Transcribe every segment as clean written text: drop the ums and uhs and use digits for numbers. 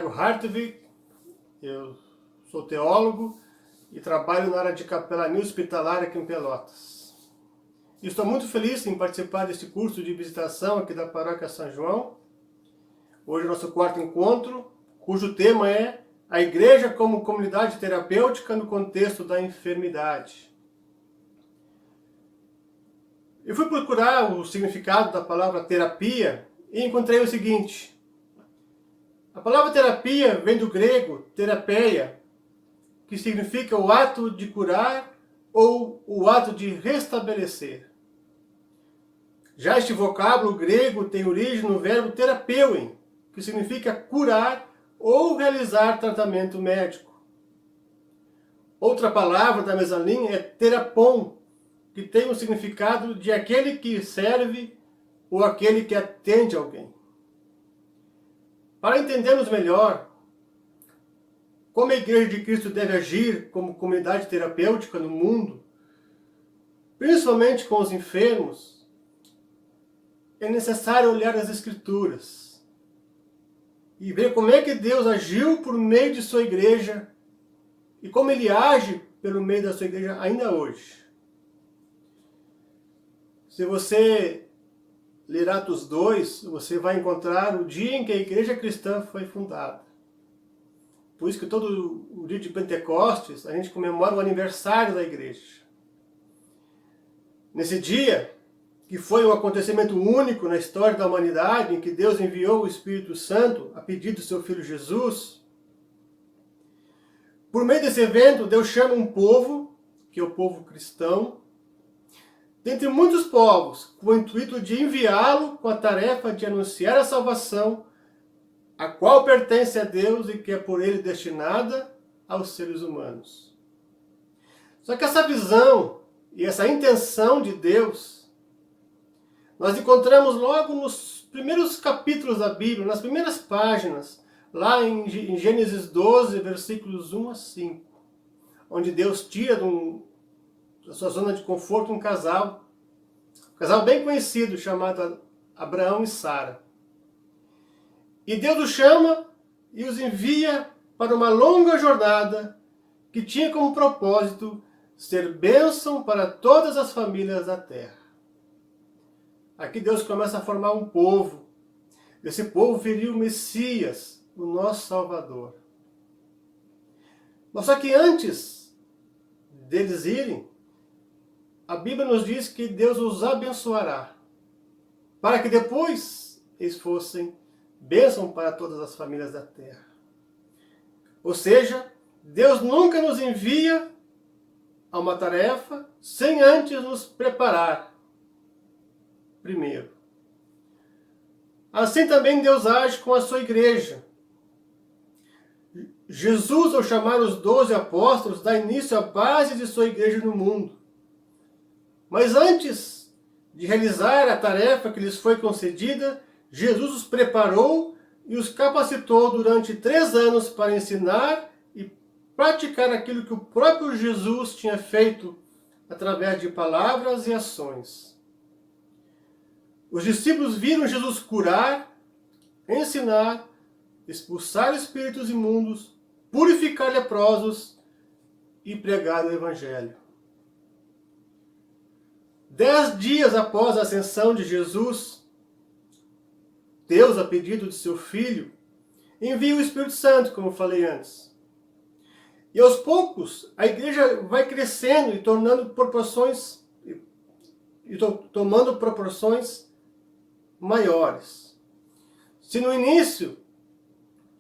Tiago Hartwig, eu sou teólogo e trabalho na área de capelania hospitalar aqui em Pelotas. E estou muito feliz em participar deste curso de visitação aqui da Paróquia São João. Hoje é o nosso quarto encontro, cujo tema é a Igreja como comunidade terapêutica no contexto da enfermidade. Eu fui procurar o significado da palavra terapia e encontrei o seguinte. A palavra terapia vem do grego terapeia, que significa o ato de curar ou o ato de restabelecer. Já este vocábulo grego tem origem no verbo terapeuin, que significa curar ou realizar tratamento médico. Outra palavra da mesma linha é terapon, que tem o significado de aquele que serve ou aquele que atende alguém. Para entendermos melhor como a Igreja de Cristo deve agir como comunidade terapêutica no mundo, principalmente com os enfermos, é necessário olhar as Escrituras e ver como é que Deus agiu por meio de sua Igreja e como Ele age pelo meio da sua Igreja ainda hoje. Se você ler Atos 2, você vai encontrar o dia em que a Igreja Cristã foi fundada. Por isso que todo o dia de Pentecostes a gente comemora o aniversário da Igreja. Nesse dia, que foi um acontecimento único na história da humanidade, em que Deus enviou o Espírito Santo a pedido do seu Filho Jesus, por meio desse evento, Deus chama um povo, que é o povo cristão, dentre muitos povos, com o intuito de enviá-lo com a tarefa de anunciar a salvação, a qual pertence a Deus e que é por Ele destinada aos seres humanos. Só que essa visão e essa intenção de Deus, nós encontramos logo nos primeiros capítulos da Bíblia, nas primeiras páginas, lá em Gênesis 12, versículos 1 a 5, onde Deus tira da sua zona de conforto um casal bem conhecido, chamado Abraão e Sara. E Deus os chama e os envia para uma longa jornada que tinha como propósito ser bênção para todas as famílias da terra. Aqui Deus começa a formar um povo. Desse povo viria o Messias, o nosso Salvador. Mas só que antes deles irem, a Bíblia nos diz que Deus os abençoará, para que depois eles fossem bênção para todas as famílias da terra. Ou seja, Deus nunca nos envia a uma tarefa sem antes nos preparar primeiro. Assim também Deus age com a sua igreja. Jesus, ao chamar os 12 apóstolos, dá início à base de sua igreja no mundo. Mas antes de realizar a tarefa que lhes foi concedida, Jesus os preparou e os capacitou durante 3 anos para ensinar e praticar aquilo que o próprio Jesus tinha feito através de palavras e ações. Os discípulos viram Jesus curar, ensinar, expulsar espíritos imundos, purificar leprosos e pregar o Evangelho. 10 dias após a ascensão de Jesus, Deus, a pedido de seu Filho, envia o Espírito Santo, como eu falei antes. E aos poucos, a igreja vai crescendo e tomando proporções maiores. Se no início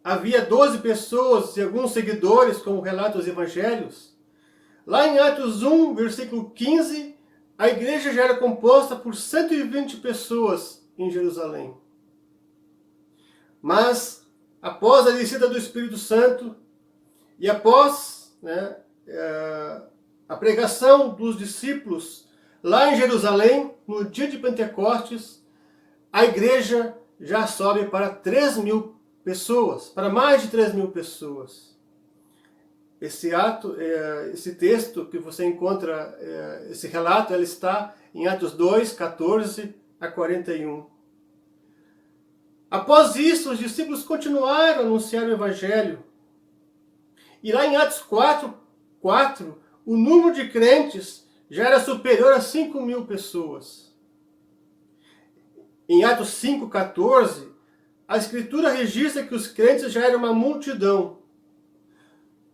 havia 12 pessoas e alguns seguidores, como relata os evangelhos, lá em Atos 1, versículo 15, a igreja já era composta por 120 pessoas em Jerusalém. Mas, após a descida do Espírito Santo e após a pregação dos discípulos lá em Jerusalém, no dia de Pentecostes, a igreja já sobe para 3.000 pessoas, para mais de 3.000 pessoas. Esse texto que você encontra, esse relato, ele está em Atos 2, 14 a 41. Após isso, os discípulos continuaram a anunciar o Evangelho. E lá em Atos 4, o número de crentes já era superior a 5.000 pessoas. Em Atos 5,14, a Escritura registra que os crentes já eram uma multidão.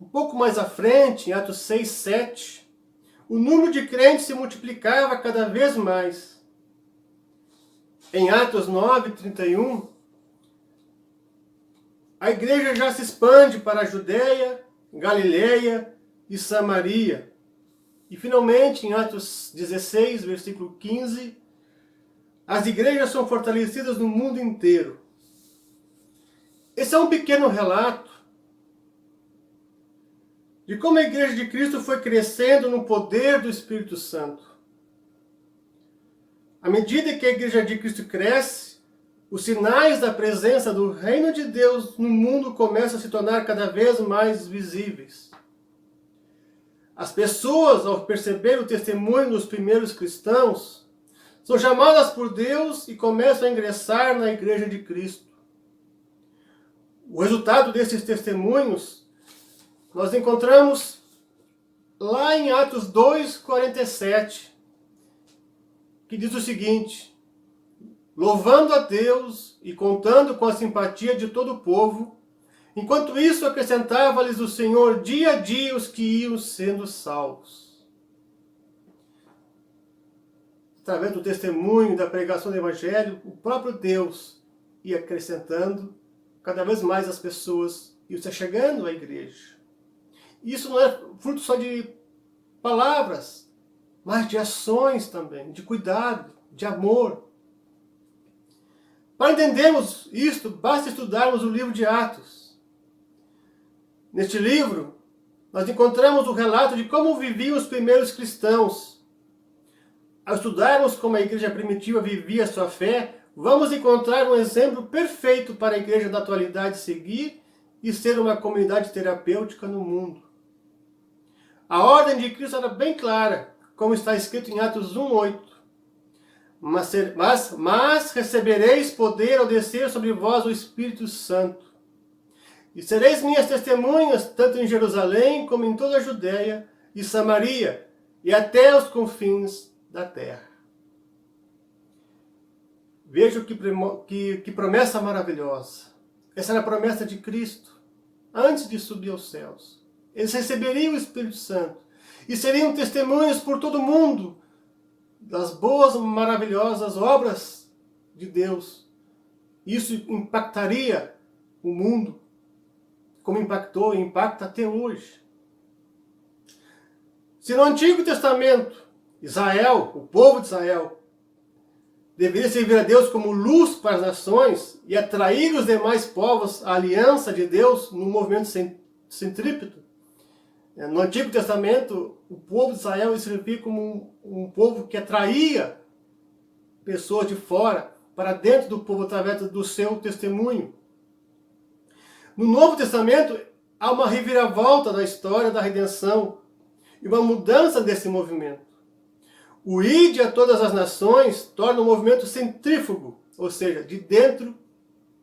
Um pouco mais à frente, em Atos 6,7, o número de crentes se multiplicava cada vez mais. Em Atos 9,31, a igreja já se expande para a Judeia, Galileia e Samaria. E finalmente, em Atos 16, versículo 15, as igrejas são fortalecidas no mundo inteiro. Esse é um pequeno relato de como a igreja de Cristo foi crescendo no poder do Espírito Santo. À medida que a igreja de Cristo cresce, os sinais da presença do reino de Deus no mundo começam a se tornar cada vez mais visíveis. As pessoas, ao perceber o testemunho dos primeiros cristãos, são chamadas por Deus e começam a ingressar na igreja de Cristo. O resultado desses testemunhos nós encontramos lá em Atos 2,47, que diz o seguinte: louvando a Deus e contando com a simpatia de todo o povo, enquanto isso acrescentava-lhes o Senhor dia a dia os que iam sendo salvos. Através do testemunho e da pregação do Evangelho, o próprio Deus ia acrescentando cada vez mais as pessoas iam se chegando à igreja. Isso não é fruto só de palavras, mas de ações também, de cuidado, de amor. Para entendermos isto, basta estudarmos o livro de Atos. Neste livro, nós encontramos o relato de como viviam os primeiros cristãos. Ao estudarmos como a igreja primitiva vivia a sua fé, vamos encontrar um exemplo perfeito para a igreja da atualidade seguir e ser uma comunidade terapêutica no mundo. A ordem de Cristo era bem clara, como está escrito em Atos 1,8. Mas recebereis poder ao descer sobre vós o Espírito Santo. E sereis minhas testemunhas, tanto em Jerusalém, como em toda a Judéia e Samaria, e até os confins da terra. Veja que promessa maravilhosa. Essa era a promessa de Cristo, antes de subir aos céus. Eles receberiam o Espírito Santo e seriam testemunhas por todo o mundo das boas, maravilhosas obras de Deus. Isso impactaria o mundo, como impactou e impacta até hoje. Se no Antigo Testamento, Israel, o povo de Israel, deveria servir a Deus como luz para as nações e atrair os demais povos à aliança de Deus no movimento centrípeto, no Antigo Testamento, o povo de Israel servia como um povo que atraía pessoas de fora para dentro do povo através do seu testemunho. No Novo Testamento, há uma reviravolta da história da redenção e uma mudança desse movimento. O Ide a todas as nações torna um movimento centrífugo, ou seja, de dentro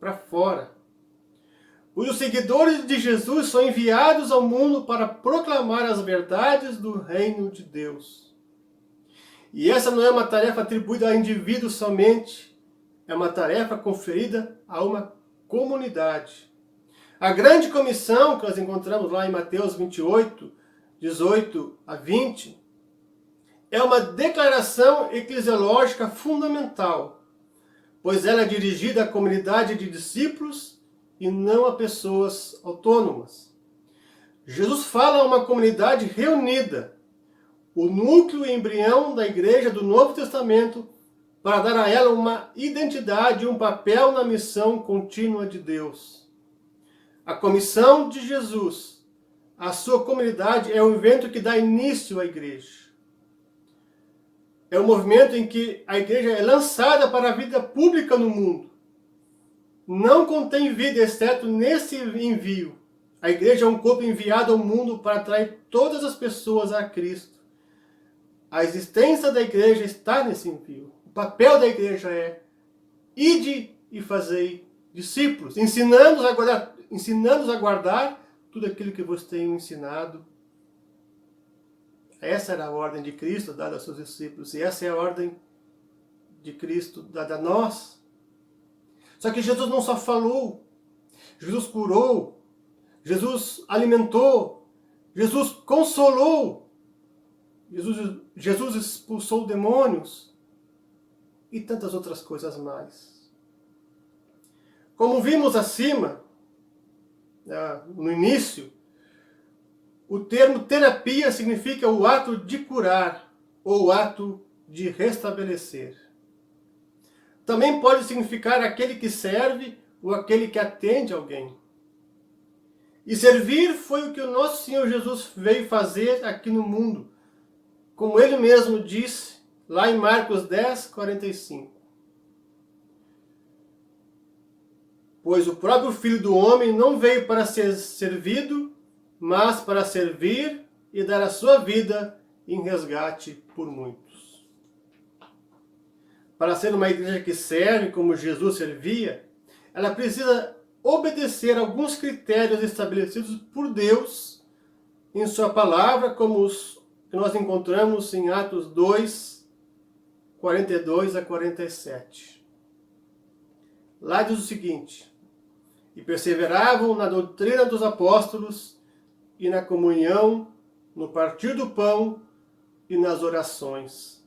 para fora. Os seguidores de Jesus são enviados ao mundo para proclamar as verdades do reino de Deus. E essa não é uma tarefa atribuída a indivíduos somente, é uma tarefa conferida a uma comunidade. A grande comissão que nós encontramos lá em Mateus 28, 18 a 20, é uma declaração eclesiológica fundamental, pois ela é dirigida à comunidade de discípulos e não a pessoas autônomas. Jesus fala a uma comunidade reunida, o núcleo e embrião da igreja do Novo Testamento, para dar a ela uma identidade e um papel na missão contínua de Deus. A comissão de Jesus, a sua comunidade, é o evento que dá início à igreja. É o movimento em que a igreja é lançada para a vida pública no mundo. Não contém vida, exceto nesse envio. A igreja é um corpo enviado ao mundo para atrair todas as pessoas a Cristo. A existência da igreja está nesse envio. O papel da igreja é: ide e fazei discípulos, ensinando-os a guardar tudo aquilo que vos tenho ensinado. Essa era a ordem de Cristo dada aos seus discípulos, e essa é a ordem de Cristo dada a nós. Só que Jesus não só falou, Jesus curou, Jesus alimentou, Jesus consolou, Jesus expulsou demônios e tantas outras coisas mais. Como vimos acima, no início, o termo terapia significa o ato de curar ou o ato de restabelecer. Também pode significar aquele que serve ou aquele que atende alguém. E servir foi o que o nosso Senhor Jesus veio fazer aqui no mundo, como ele mesmo disse lá em Marcos 10, 45. Pois o próprio Filho do Homem não veio para ser servido, mas para servir e dar a sua vida em resgate por muitos. Para ser uma igreja que serve como Jesus servia, ela precisa obedecer alguns critérios estabelecidos por Deus em sua palavra, como os que nós encontramos em Atos 2, 42 a 47. Lá diz o seguinte: e perseveravam na doutrina dos apóstolos, e na comunhão, no partir do pão e nas orações.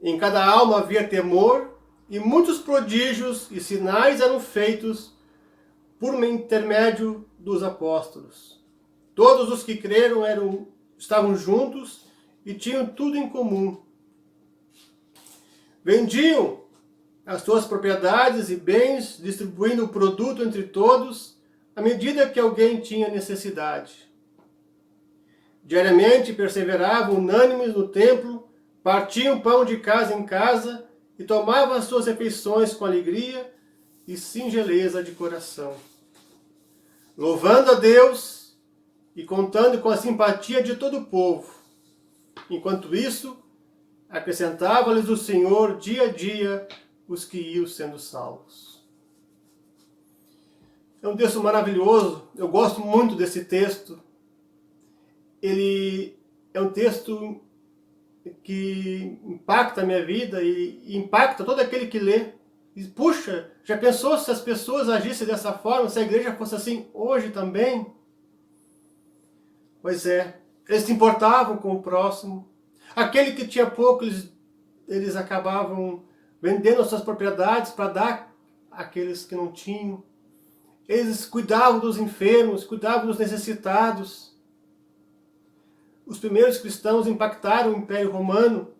Em cada alma havia temor, e muitos prodígios e sinais eram feitos por intermédio dos apóstolos. Todos os que creram estavam juntos e tinham tudo em comum. Vendiam as suas propriedades e bens, distribuindo o produto entre todos, à medida que alguém tinha necessidade. Diariamente perseveravam unânimes no templo, partiam pão de casa em casa e tomavam as suas refeições com alegria e singeleza de coração, louvando a Deus e contando com a simpatia de todo o povo. Enquanto isso, acrescentava-lhes o Senhor dia a dia os que iam sendo salvos. É um texto maravilhoso, eu gosto muito desse texto. Ele é um texto que impacta a minha vida e impacta todo aquele que lê. E, puxa, já pensou se as pessoas agissem dessa forma, se a igreja fosse assim hoje também? Pois é, eles se importavam com o próximo. Aquele que tinha pouco, eles acabavam vendendo as suas propriedades para dar àqueles que não tinham. Eles cuidavam dos enfermos, cuidavam dos necessitados. Os primeiros cristãos impactaram o Império Romano,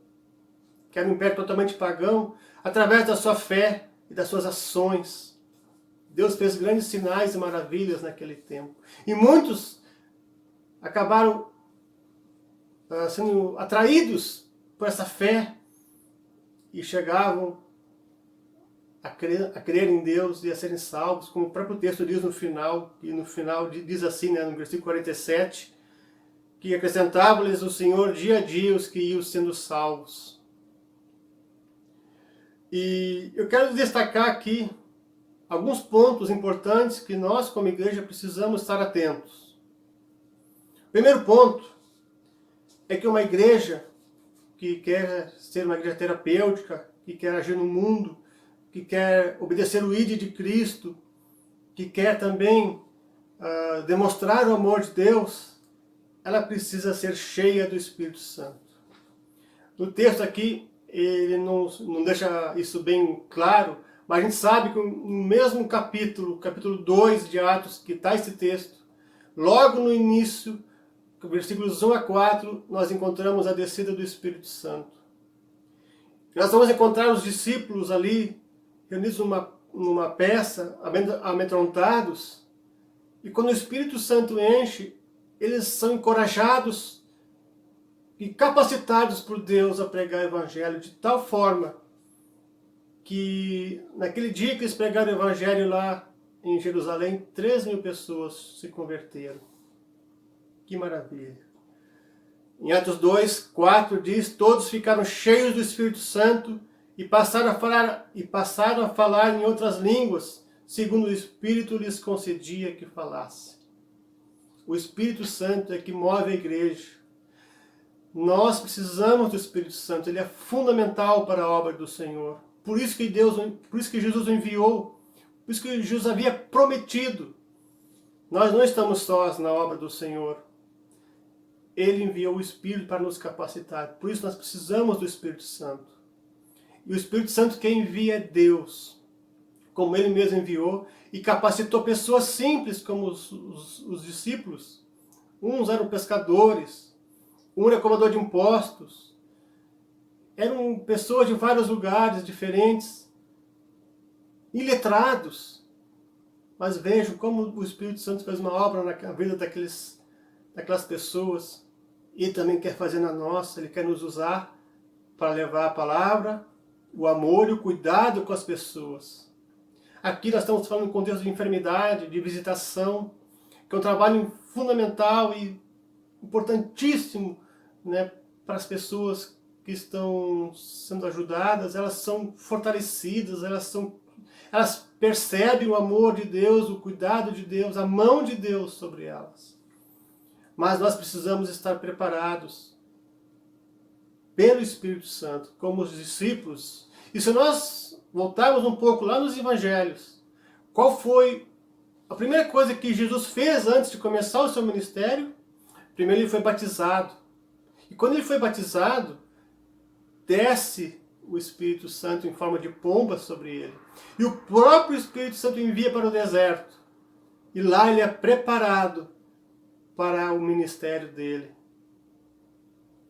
que era um império totalmente pagão, através da sua fé e das suas ações. Deus fez grandes sinais e maravilhas naquele tempo. E muitos acabaram sendo atraídos por essa fé e chegavam a crer em Deus e a serem salvos, como o próprio texto diz no final, e no final diz assim, no versículo 47, que acrescentava-lhes o Senhor dia a dia os que iam sendo salvos. E eu quero destacar aqui alguns pontos importantes que nós, como igreja, precisamos estar atentos. O primeiro ponto é que uma igreja que quer ser uma igreja terapêutica, que quer agir no mundo, que quer obedecer o ID de Cristo, que quer também demonstrar o amor de Deus, ela precisa ser cheia do Espírito Santo. No texto aqui, ele não deixa isso bem claro, mas a gente sabe que no mesmo capítulo 2 de Atos, que está esse texto, logo no início, versículos 1 a 4, nós encontramos a descida do Espírito Santo. Nós vamos encontrar os discípulos ali, reunidos numa peça, amedrontados, e quando o Espírito Santo enche, eles são encorajados e capacitados por Deus a pregar o Evangelho de tal forma que naquele dia que eles pregaram o Evangelho lá em Jerusalém, 3.000 pessoas se converteram. Que maravilha! Em Atos 2, 4 diz, todos ficaram cheios do Espírito Santo e passaram a falar em outras línguas, segundo o Espírito lhes concedia que falasse. O Espírito Santo é que move a igreja. Nós precisamos do Espírito Santo, ele é fundamental para a obra do Senhor. Por isso que Jesus o enviou, por isso que Jesus havia prometido. Nós não estamos sós na obra do Senhor. Ele enviou o Espírito para nos capacitar. Por isso nós precisamos do Espírito Santo. E o Espírito Santo quem envia é Deus, como ele mesmo enviou, e capacitou pessoas simples como os discípulos. Uns eram pescadores, um era cobrador de impostos. Eram pessoas de vários lugares diferentes, iletrados. Mas vejo como o Espírito Santo fez uma obra na vida daquelas pessoas. E também quer fazer na nossa, ele quer nos usar para levar a palavra, o amor e o cuidado com as pessoas. Aqui nós estamos falando em contexto de enfermidade, de visitação, que é um trabalho fundamental e importantíssimo, né, para as pessoas que estão sendo ajudadas. Elas são fortalecidas, elas percebem o amor de Deus, o cuidado de Deus, a mão de Deus sobre elas. Mas nós precisamos estar preparados pelo Espírito Santo, como os discípulos. E se nós voltarmos um pouco lá nos Evangelhos, qual foi a primeira coisa que Jesus fez antes de começar o seu ministério? Primeiro ele foi batizado. E quando ele foi batizado, desce o Espírito Santo em forma de pomba sobre ele. E o próprio Espírito Santo envia para o deserto. E lá ele é preparado para o ministério dele.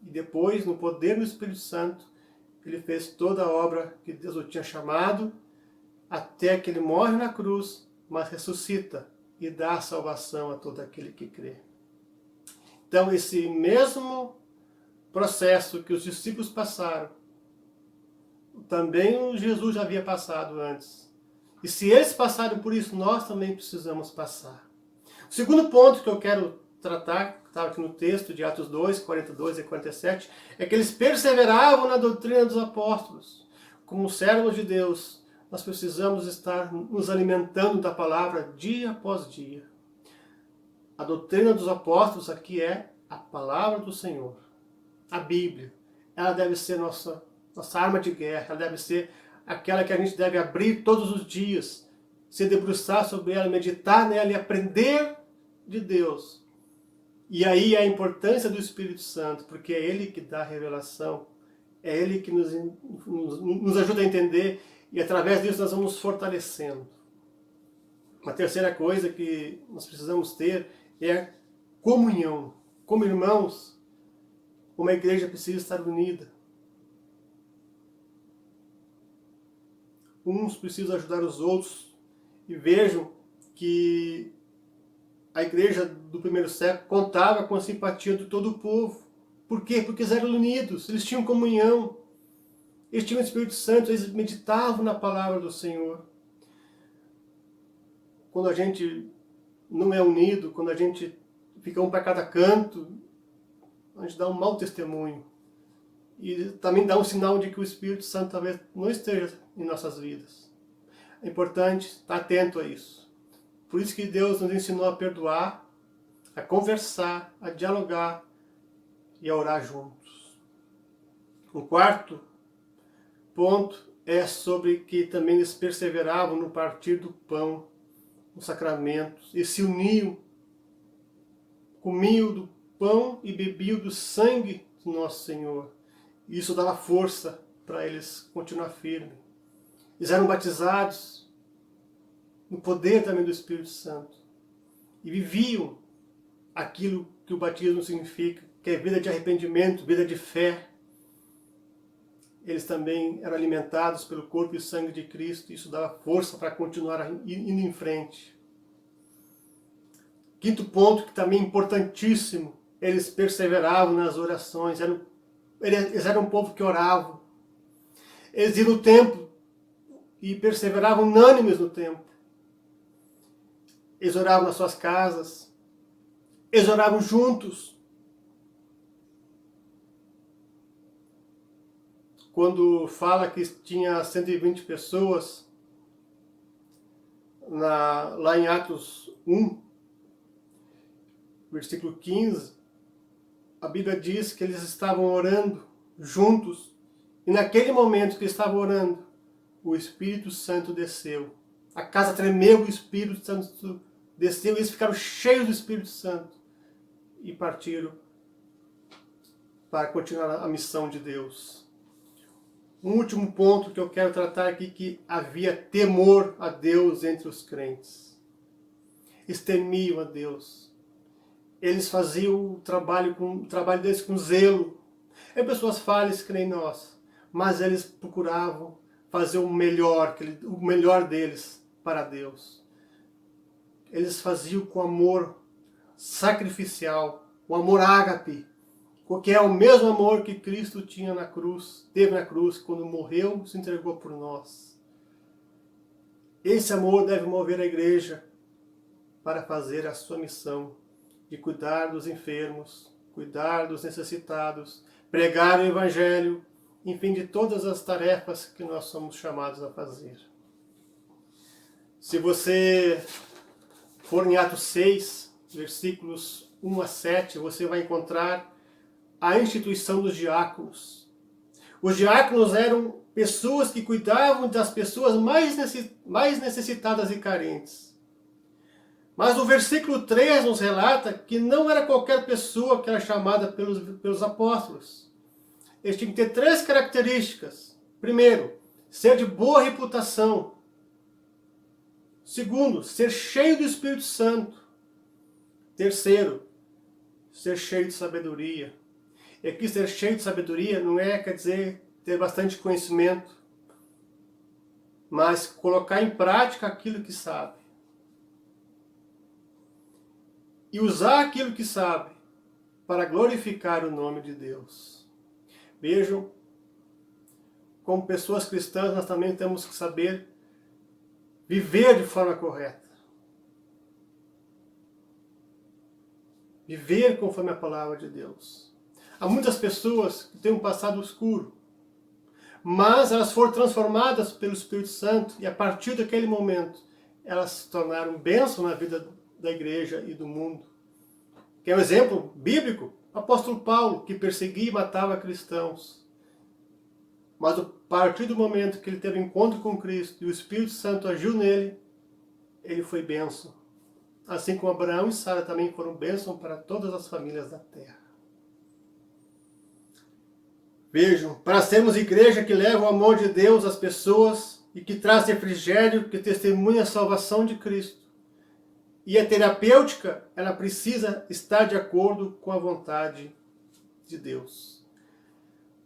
E depois, no poder do Espírito Santo, ele fez toda a obra que Deus o tinha chamado, até que ele morre na cruz, mas ressuscita e dá a salvação a todo aquele que crê. Então, esse mesmo processo que os discípulos passaram, também Jesus já havia passado antes. E se eles passaram por isso, nós também precisamos passar. O segundo ponto que eu quero tratar, que estava aqui no texto de Atos 2, 42 e 47, é que eles perseveravam na doutrina dos apóstolos. Como servos de Deus, nós precisamos estar nos alimentando da palavra dia após dia. A doutrina dos apóstolos aqui é a palavra do Senhor, a Bíblia. Ela deve ser nossa arma de guerra, ela deve ser aquela que a gente deve abrir todos os dias, se debruçar sobre ela, meditar nela e aprender de Deus. E aí a importância do Espírito Santo, porque é Ele que dá a revelação, é Ele que nos ajuda a entender, e através disso nós vamos nos fortalecendo. Uma terceira coisa que nós precisamos ter é comunhão. Como irmãos, uma igreja precisa estar unida. Uns precisam ajudar os outros, e vejam que a igreja do primeiro século contava com a simpatia de todo o povo. Por quê? Porque eles eram unidos, eles tinham comunhão, eles tinham o Espírito Santo, eles meditavam na palavra do Senhor. Quando a gente não é unido, quando a gente fica um para cada canto, a gente dá um mau testemunho. E também dá um sinal de que o Espírito Santo talvez não esteja em nossas vidas. É importante estar atento a isso. Por isso que Deus nos ensinou a perdoar, a conversar, a dialogar e a orar juntos. O quarto ponto é sobre que também eles perseveravam no partir do pão, nos sacramentos, e se uniam, comiam do pão e bebiam do sangue do nosso Senhor. Isso dava força para eles continuar firmes. Eles eram batizados no poder também do Espírito Santo. E viviam aquilo que o batismo significa, que é vida de arrependimento, vida de fé. Eles também eram alimentados pelo corpo e sangue de Cristo. E isso dava força para continuar indo em frente. Quinto ponto, que também é importantíssimo, eles perseveravam nas orações. Eles eram um povo que oravam. Eles iam no templo e perseveravam unânimes no templo. Eles oravam nas suas casas. Eles oravam juntos. Quando fala que tinha 120 pessoas lá em Atos 1, versículo 15, a Bíblia diz que eles estavam orando juntos, e naquele momento que estavam orando, o Espírito Santo desceu. A casa tremeu, o Espírito Santo desceu, e eles ficaram cheios do Espírito Santo e partiram para continuar a missão de Deus. Um último ponto que eu quero tratar aqui, que havia temor a Deus entre os crentes. Eles temiam a Deus. Eles faziam o trabalho deles com zelo. As pessoas falhas creem em nós, mas eles procuravam fazer o melhor deles para Deus. Eles faziam com amor sacrificial, o amor ágape, que é o mesmo amor que Cristo tinha na cruz, teve na cruz, quando morreu, se entregou por nós. Esse amor deve mover a igreja para fazer a sua missão de cuidar dos enfermos, cuidar dos necessitados, pregar o Evangelho, enfim, de todas as tarefas que nós somos chamados a fazer. Se você for em Atos 6, versículos 1 a 7, você vai encontrar a instituição dos diáconos. Os diáconos eram pessoas que cuidavam das pessoas mais necessitadas e carentes. Mas o versículo 3 nos relata que não era qualquer pessoa que era chamada pelos apóstolos. Eles tinham que ter 3 características. Primeiro, ser de boa reputação. Segundo, ser cheio do Espírito Santo. Terceiro, ser cheio de sabedoria. E aqui ser cheio de sabedoria não quer dizer ter bastante conhecimento, mas colocar em prática aquilo que sabe. E usar aquilo que sabe para glorificar o nome de Deus. Vejam, como pessoas cristãs, nós também temos que saber viver de forma correta. Viver conforme a palavra de Deus. Há muitas pessoas que têm um passado escuro, mas elas foram transformadas pelo Espírito Santo e a partir daquele momento elas se tornaram bênção na vida da igreja e do mundo. Quer um exemplo bíblico? O apóstolo Paulo, que perseguia e matava cristãos. Mas a partir do momento que ele teve encontro com Cristo e o Espírito Santo agiu nele, ele foi bênção. Assim como Abraão e Sara também foram bênção para todas as famílias da terra. Vejam, para sermos igreja que leva o amor de Deus às pessoas e que traz refrigério, que testemunha a salvação de Cristo. E a terapêutica, ela precisa estar de acordo com a vontade de Deus.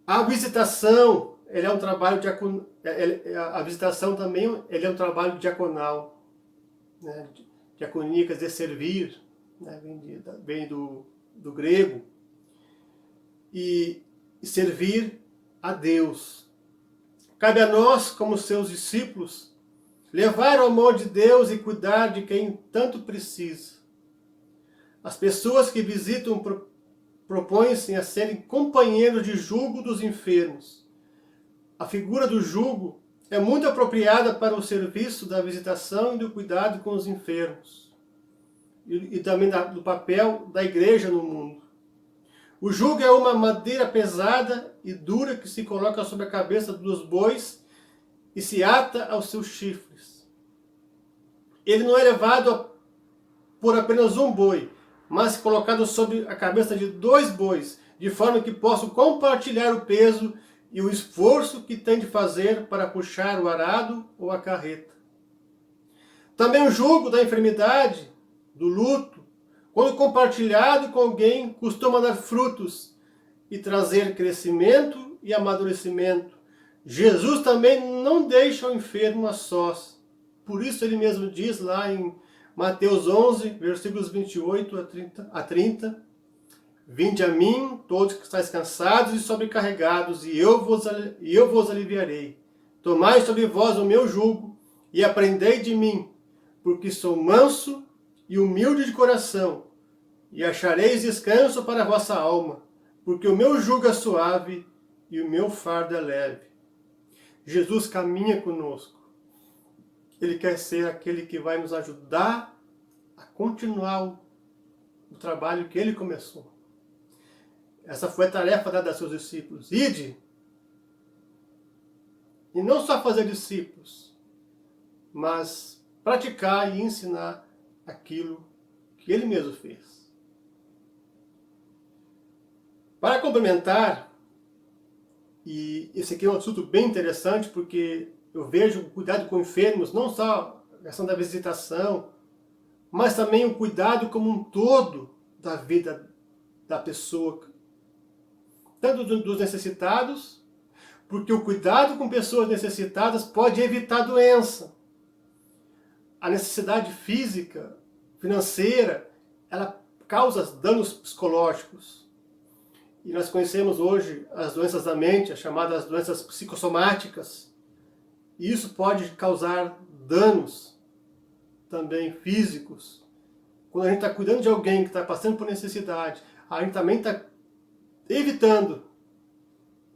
A visitação, é um trabalho a visitação também é um trabalho diaconal, né? Diaconia quer dizer servir, né? Vem do grego. E servir a Deus. Cabe a nós, como seus discípulos, levar o amor de Deus e cuidar de quem tanto precisa. As pessoas que visitam propõem-se a serem companheiros de jugo dos enfermos. A figura do jugo é muito apropriada para o serviço da visitação e do cuidado com os enfermos. E também do papel da igreja no mundo. O jugo é uma madeira pesada e dura que se coloca sobre a cabeça dos bois e se ata aos seus chifres. Ele não é levado por apenas um boi, mas colocado sobre a cabeça de 2 bois, de forma que possam compartilhar o peso e o esforço que tem de fazer para puxar o arado ou a carreta. Também o jugo da enfermidade, do luto, quando compartilhado com alguém, costuma dar frutos e trazer crescimento e amadurecimento. Jesus também não deixa o enfermo a sós. Por isso ele mesmo diz lá em Mateus 11, versículos 28 a 30, Vinde a mim, todos que estáis cansados e sobrecarregados, e eu vos aliviarei. Tomai sobre vós o meu jugo e aprendei de mim, porque sou manso e humilde de coração, e achareis descanso para a vossa alma, porque o meu jugo é suave e o meu fardo é leve. Jesus caminha conosco. Ele quer ser aquele que vai nos ajudar a continuar o trabalho que ele começou. Essa foi a tarefa dada aos seus discípulos. Ide, e não só fazer discípulos, mas praticar e ensinar aquilo que ele mesmo fez. Para complementar, e esse aqui é um assunto bem interessante, porque eu vejo o cuidado com enfermos, não só a questão da visitação, mas também o cuidado como um todo da vida da pessoa, tanto dos necessitados, porque o cuidado com pessoas necessitadas pode evitar doença. A necessidade física, financeira, ela causa danos psicológicos. E nós conhecemos hoje as doenças da mente, as chamadas doenças psicossomáticas. E isso pode causar danos também físicos. Quando a gente está cuidando de alguém que está passando por necessidade, a gente também está evitando,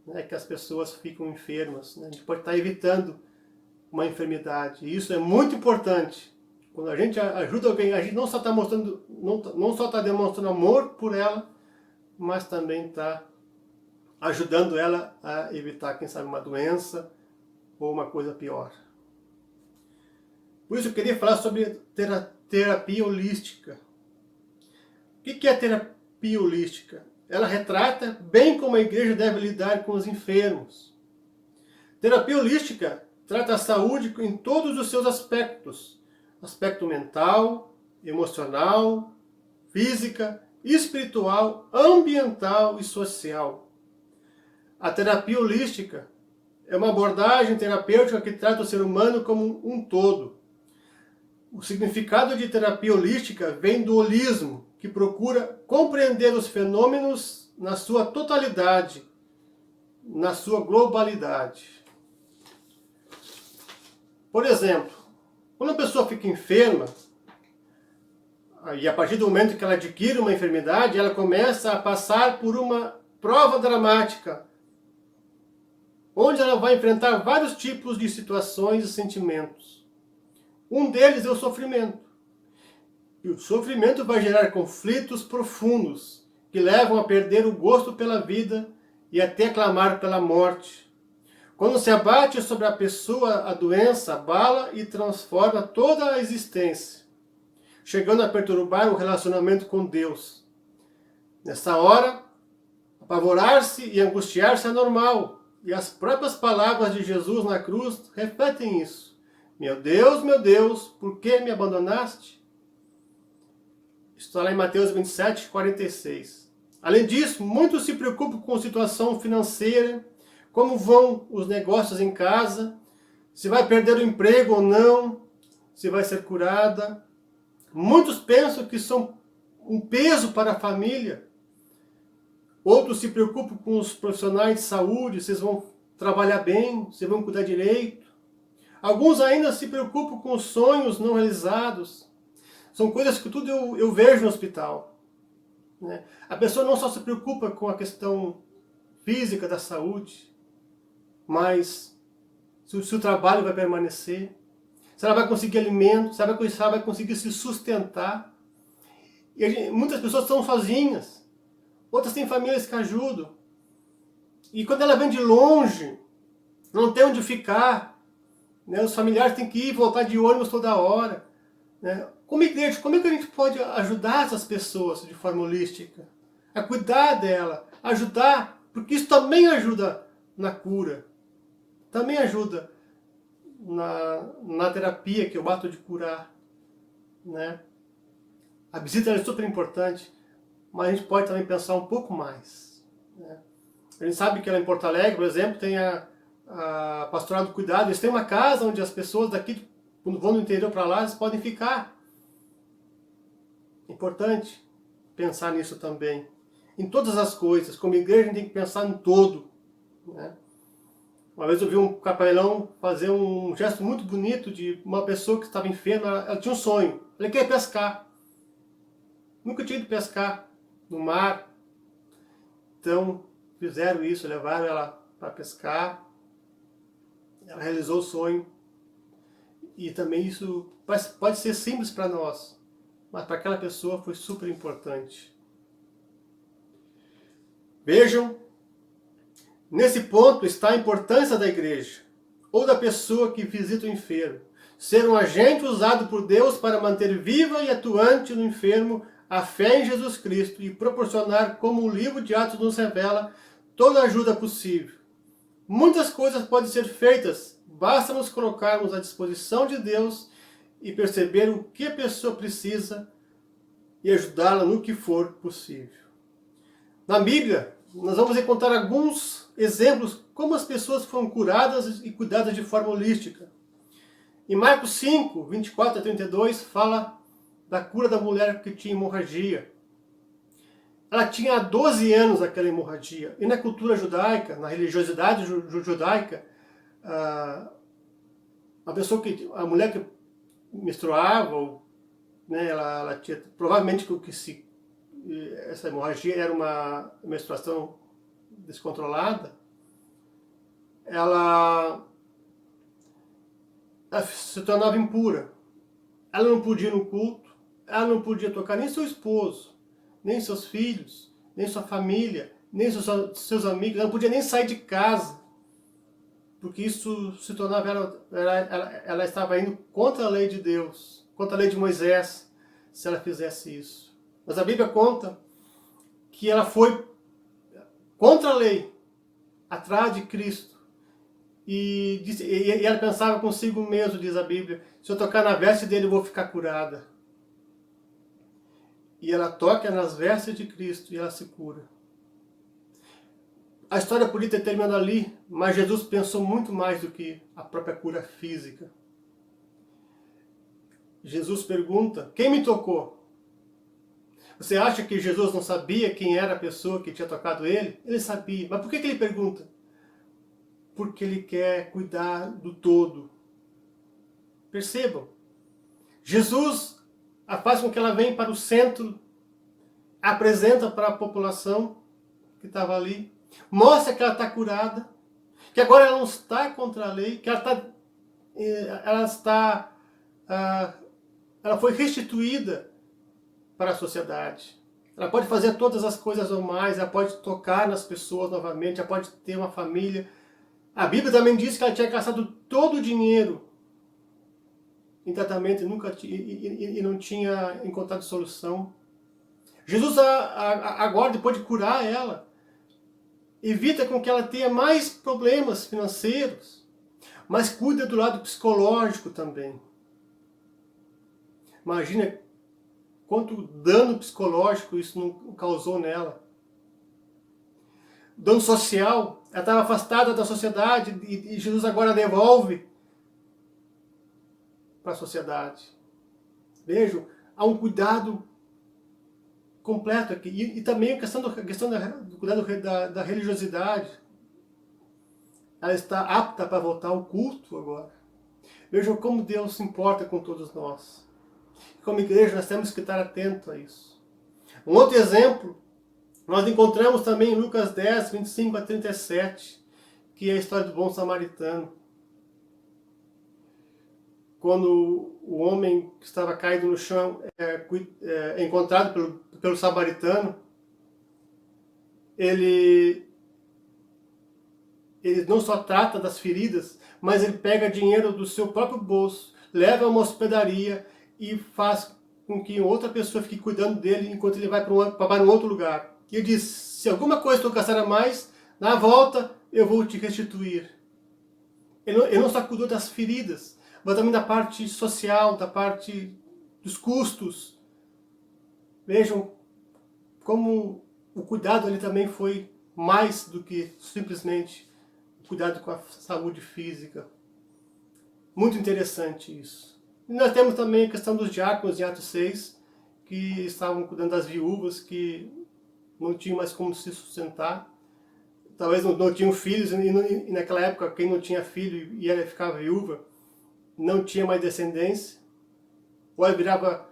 né, que as pessoas ficam enfermas. Né? A gente pode estar evitando uma enfermidade. E isso é muito importante. Quando a gente ajuda alguém, a gente não só está mostrando, não só está demonstrando amor por ela, mas também está ajudando ela a evitar, quem sabe, uma doença ou uma coisa pior. Por isso eu queria falar sobre terapia holística. O que é terapia holística? Ela retrata bem como a igreja deve lidar com os enfermos. Terapia holística trata a saúde em todos os seus aspectos. Aspecto mental, emocional, física, espiritual, ambiental e social. A terapia holística é uma abordagem terapêutica que trata o ser humano como um todo. O significado de terapia holística vem do holismo, que procura compreender os fenômenos na sua totalidade, na sua globalidade. Por exemplo, quando a pessoa fica enferma, e a partir do momento que ela adquire uma enfermidade, ela começa a passar por uma prova dramática, onde ela vai enfrentar vários tipos de situações e sentimentos. Um deles é o sofrimento. E o sofrimento vai gerar conflitos profundos, que levam a perder o gosto pela vida e até clamar pela morte. Quando se abate sobre a pessoa, a doença abala e transforma toda a existência, chegando a perturbar o relacionamento com Deus. Nessa hora, apavorar-se e angustiar-se é normal, e as próprias palavras de Jesus na cruz refletem isso. Meu Deus, por que me abandonaste? Está lá em Mateus 27, 46. Além disso, muitos se preocupam com a situação financeira, como vão os negócios em casa, se vai perder o emprego ou não, se vai ser curada. Muitos pensam que são um peso para a família. Outros se preocupam com os profissionais de saúde, se eles vão trabalhar bem, se vão cuidar direito. Alguns ainda se preocupam com os sonhos não realizados. São coisas que tudo eu vejo no hospital. Né? A pessoa não só se preocupa com a questão física da saúde, mas se o trabalho vai permanecer, se ela vai conseguir alimento, se ela vai conseguir se sustentar. E muitas pessoas estão sozinhas, outras têm famílias que ajudam. E quando ela vem de longe, não tem onde ficar, né? Os familiares têm que ir e voltar de ônibus toda hora. Né? Como igreja, como é que a gente pode ajudar essas pessoas de forma holística? A cuidar dela, ajudar, porque isso também ajuda na cura. Também ajuda na terapia, que é o ato de curar. Né? A visita é super importante, mas a gente pode também pensar um pouco mais. Né? A gente sabe que lá em Porto Alegre, por exemplo, tem a Pastoral do Cuidado. Eles têm uma casa onde as pessoas daqui, quando vão no interior para lá, eles podem ficar. Importante pensar nisso também. Em todas as coisas. Como igreja, a gente tem que pensar em todo. Né? Uma vez eu vi um capelão fazer um gesto muito bonito de uma pessoa que estava enferma. Ela tinha um sonho. Ela queria pescar. Nunca tinha ido pescar no mar. Então, fizeram isso, levaram ela para pescar. Ela realizou o sonho. E também isso pode ser simples para nós, mas para aquela pessoa foi super importante. Vejam, nesse ponto está a importância da igreja, ou da pessoa que visita o enfermo, ser um agente usado por Deus para manter viva e atuante no enfermo a fé em Jesus Cristo e proporcionar, como o livro de Atos nos revela, toda a ajuda possível. Muitas coisas podem ser feitas, basta nos colocarmos à disposição de Deus e perceber o que a pessoa precisa e ajudá-la no que for possível. Na Bíblia, nós vamos encontrar alguns exemplos como as pessoas foram curadas e cuidadas de forma holística. Em Marcos 5, 24 a 32, fala da cura da mulher que tinha hemorragia. Ela tinha há 12 anos aquela hemorragia. E na cultura judaica, na religiosidade judaica, a mulher que menstruava, né, ela tinha provavelmente essa hemorragia era uma menstruação descontrolada, ela se tornava impura. Ela não podia ir no culto, ela não podia tocar nem seu esposo, nem seus filhos, nem sua família, nem seus amigos, ela não podia nem sair de casa, porque isso se tornava, ela estava indo contra a lei de Deus, contra a lei de Moisés, se ela fizesse isso. Mas a Bíblia conta que ela foi contra a lei, atrás de Cristo. E ela pensava consigo mesmo, diz a Bíblia, se eu tocar na veste dele eu vou ficar curada. E ela toca nas vestes de Cristo e ela se cura. A história podia ter terminado ali, mas Jesus pensou muito mais do que a própria cura física. Jesus pergunta, quem me tocou? Você acha que Jesus não sabia quem era a pessoa que tinha tocado ele? Ele sabia. Mas por que ele pergunta? Porque ele quer cuidar do todo. Percebam. Jesus faz com que ela venha para o centro, apresenta para a população que estava ali, mostra que ela está curada, que agora ela não está contra a lei, que ela foi restituída para a sociedade. Ela pode fazer todas as coisas ou mais, ela pode tocar nas pessoas novamente, ela pode ter uma família. A Bíblia também diz que ela tinha gastado todo o dinheiro em tratamento e não tinha encontrado solução. Jesus agora, depois de curar ela, evita com que ela tenha mais problemas financeiros, mas cuida do lado psicológico também. Imagina quanto dano psicológico isso não causou nela. Dano social, ela estava afastada da sociedade e Jesus agora devolve para a sociedade. Vejam, há um cuidado completo aqui. E também a questão do cuidado da religiosidade. Ela está apta para voltar ao culto agora. Vejam como Deus se importa com todos nós. Como igreja, nós temos que estar atentos a isso. Um outro exemplo, nós encontramos também em Lucas 10, 25 a 37, que é a história do bom samaritano. Quando o homem que estava caído no chão é encontrado pelo samaritano, ele não só trata das feridas, mas ele pega dinheiro do seu próprio bolso, leva a uma hospedaria e faz com que outra pessoa fique cuidando dele enquanto ele vai para um outro lugar. E ele diz, se alguma coisa tu gastar a mais, na volta eu vou te restituir. Ele não só cuidou das feridas, mas também da parte social, da parte dos custos. Vejam como o cuidado ali também foi mais do que simplesmente o cuidado com a saúde física. Muito interessante isso. E nós temos também a questão dos diáconos em Atos 6, que estavam cuidando das viúvas, que não tinham mais como se sustentar. Talvez não tinham filhos, e naquela época quem não tinha filho e ela ficava viúva, não tinha mais descendência, ou ela virava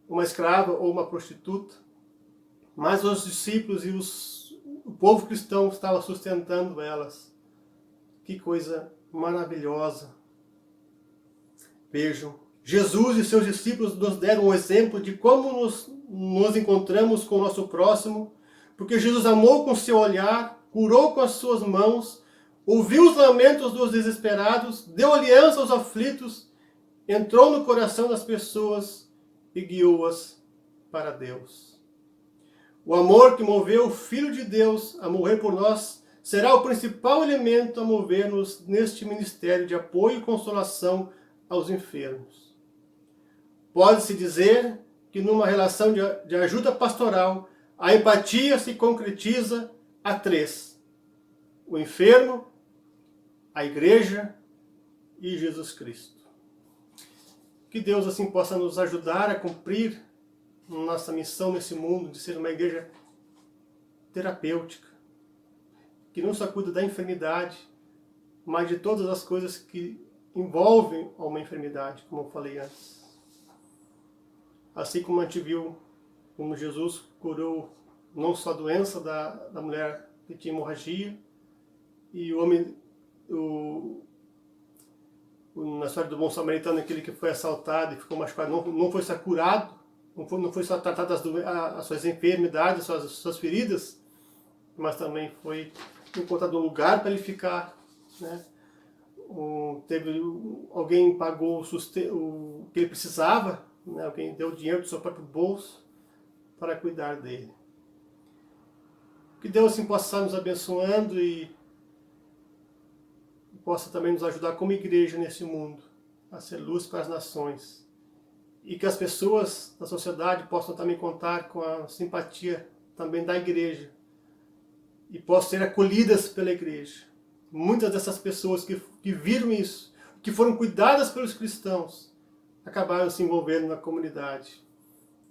uma escrava ou uma prostituta. Mas os discípulos e o povo cristão estavam sustentando elas. Que coisa maravilhosa. Vejam, Jesus e seus discípulos nos deram um exemplo de como nos encontramos com o nosso próximo, porque Jesus amou com seu olhar, curou com as suas mãos, ouviu os lamentos dos desesperados, deu aliança aos aflitos, entrou no coração das pessoas e guiou-as para Deus. O amor que moveu o Filho de Deus a morrer por nós será o principal elemento a mover-nos neste ministério de apoio e consolação aos enfermos. Pode-se dizer que numa relação de ajuda pastoral, a empatia se concretiza a três: o enfermo, a igreja e Jesus Cristo. Que Deus assim possa nos ajudar a cumprir nossa missão nesse mundo de ser uma igreja terapêutica, que não só cuida da enfermidade, mas de todas as coisas que envolvem uma enfermidade, como eu falei antes. Assim como a gente viu como Jesus curou não só a doença da mulher que tinha hemorragia, e o homem, na história do bom samaritano, aquele que foi assaltado e ficou machucado, não foi só curado, não foi só tratado as suas enfermidades, as suas feridas, mas também foi encontrado um lugar para ele ficar, né? Alguém pagou o que ele precisava, né? Alguém deu dinheiro do seu próprio bolso para cuidar dele. Que Deus assim possa estar nos abençoando e possa também nos ajudar como igreja nesse mundo a ser luz para as nações. E que as pessoas da sociedade possam também contar com a simpatia também da igreja e possam ser acolhidas pela igreja. Muitas dessas pessoas que viram isso, que foram cuidadas pelos cristãos, acabaram se envolvendo na comunidade.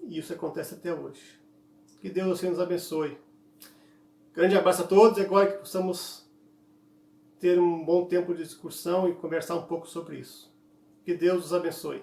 E isso acontece até hoje. Que Deus assim nos abençoe. Grande abraço a todos e agora que possamos ter um bom tempo de discussão e conversar um pouco sobre isso. Que Deus os abençoe.